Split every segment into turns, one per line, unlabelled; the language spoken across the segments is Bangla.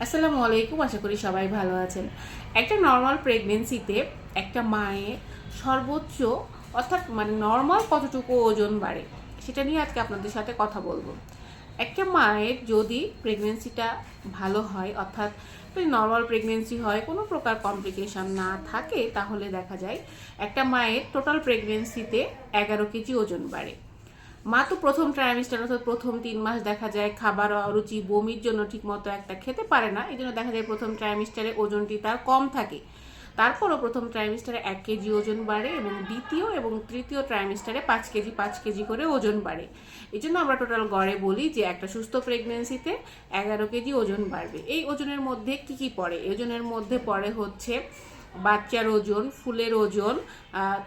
আসসালামু আলাইকুম, আশা করি সবাই ভালো আছেন। একটা নর্মাল প্রেগনেন্সিতে একটা মায়ের সর্বোচ্চ অর্থাৎ নর্মাল কতটুকু ওজন বাড়ে সেটা নিয়ে আজকে আপনাদের সাথে কথা বলবো। একটা মায়ের যদি প্রেগনেন্সিটা ভালো হয়, অর্থাৎ নর্মাল প্রেগনেন্সি হয়, কোনো প্রকার কমপ্লিকেশন না থাকে, তাহলে দেখা যায় একটা মায়ের টোটাল প্রেগনেন্সিতে 11 কেজি ওজন বাড়ে। মা তো প্রথম ট্রাইমেস্টার অর্থাৎ প্রথম 3 মাস দেখা যায় খাবার অরুচি বমির জন্য ঠিকমতো একটা খেতে পারে না, এই জন্য দেখা যায় প্রথম ট্রাইমেস্টারে ওজনটি তার কম থাকে। তারপরও প্রথম ট্রাইমেস্টারে 1 কেজি ওজন বাড়ে এবং দ্বিতীয় এবং তৃতীয় ট্রাইমেস্টারে 5 কেজি করে ওজন বাড়ে। এই জন্য আমরা টোটাল গড়ে বলি যে একটা সুস্থ প্রেগনেন্সিতে 11 কেজি ওজন বাড়বে। এই ওজনের মধ্যে কি কি পড়ে? ওজনের মধ্যে পড়ে হচ্ছে বাচ্চার ওজন, ফুলের ওজন,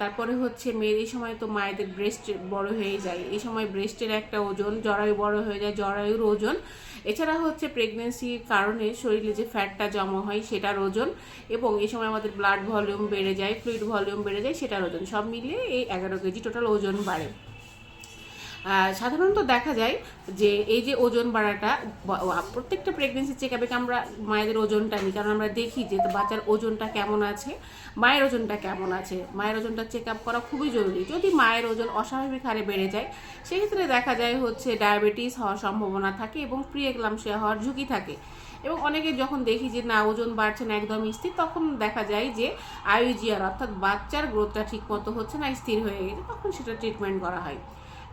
তারপরে হচ্ছে মেয়ের এই সময় তো মায়েদের ব্রেস্ট বড় হয়ে যায়, এই সময় ব্রেস্টের একটা ওজন, জরায়ু বড় হয়ে যায়, জরায়ুর ওজন। এছাড়া হচ্ছে প্রেগনেন্সির কারণে শরীরে যে ফ্যাটটা জমা হয় সেটার ওজন, এবং এই সময় আমাদের ব্লাড ভলিউম বেড়ে যায়, ফ্লুইড ভলিউম বেড়ে যায়, সেটার ওজন। সব মিলিয়ে এই 11 কেজি টোটাল ওজন বাড়ে। সাধারণত দেখা যায় যে এই যে ওজন বাড়াটা প্রত্যেকটা প্রেগনেন্সি চেক আপে আমরা মায়েদের ওজনটা নিই, কারণ আমরা দেখি যে বাচ্চার ওজনটা কেমন আছে, মায়ের ওজনটা কেমন আছে। মায়ের ওজনটা চেক আপ করা খুবই জরুরি। যদি মায়ের ওজন অস্বাভাবিক হারে বেড়ে যায়, সেক্ষেত্রে দেখা যায় হচ্ছে ডায়াবেটিস হওয়ার সম্ভাবনা থাকে এবং প্রি এক্লাম্পসিয়া হওয়ার ঝুঁকি থাকে। এবং অনেকে যখন দেখি যে না, ওজন বাড়ছে না, একদম স্থির, তখন দেখা যায় যে আইইউজিআর অর্থাৎ বাচ্চার গ্রোথটা ঠিক মতো হচ্ছে না, স্থির হয়ে গেছে, তখন সেটা ট্রিটমেন্ট করা হয়।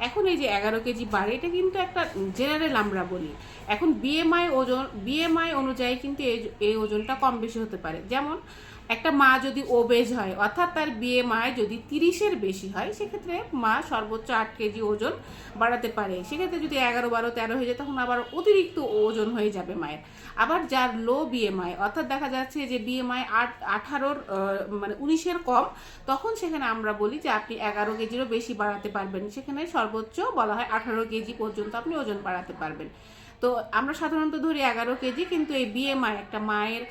এখন এই যে 11 কেজি বাড়ে, এটা কিন্তু একটা জেনারেল আমরা বলি। এখন বিএমআই অনুযায়ী কিন্তু এই ওজনটা কম বেশি হতে পারে। যেমন একটা মা যদি ওবেজ হয়, অর্থাৎ তার বিএমআই যদি 30-এর বেশি হয়, সেক্ষেত্রে মা সর্বোচ্চ 8 কেজি ওজন বাড়াতে পারে। সেক্ষেত্রে যদি 11, 12, 13 হয়ে যায়, তখন আবার অতিরিক্ত ওজন হয়ে যাবে মায়ের। আবার যার লো বিএমআই, অর্থাৎ দেখা যাচ্ছে যে বিএমআই 18-র 19-এর কম, তখন সেখানে আমরা বলি যে আপনি 11 কেজিরও বেশি বাড়াতে পারবেন। সেখানে সর্বোচ্চ বলা হয় 18 কেজি পর্যন্ত আপনি ওজন বাড়াতে পারবেন। তো আমরা সাধারণত ধরি 11 কেজি, কিন্তু এই বিএমআই একটা মায়ের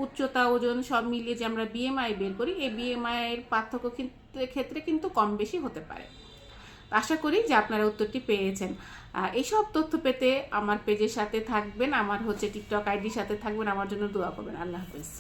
উচ্চতা, ওজন সব মিলিয়ে যে আমরা বিএমআই বের করি, এই বিএমআই এর পার্থক্য ক্ষেত্রে কিন্তু কম বেশি হতে পারে। আশা করি যে আপনারা উত্তরটি পেয়েছেন। এইসব তথ্য পেতে আমার পেজের সাথে থাকবেন, আমার টিকটক আইডির সাথে থাকবেন, আমার জন্য দোয়া করবেন। আল্লাহ হাফেজ।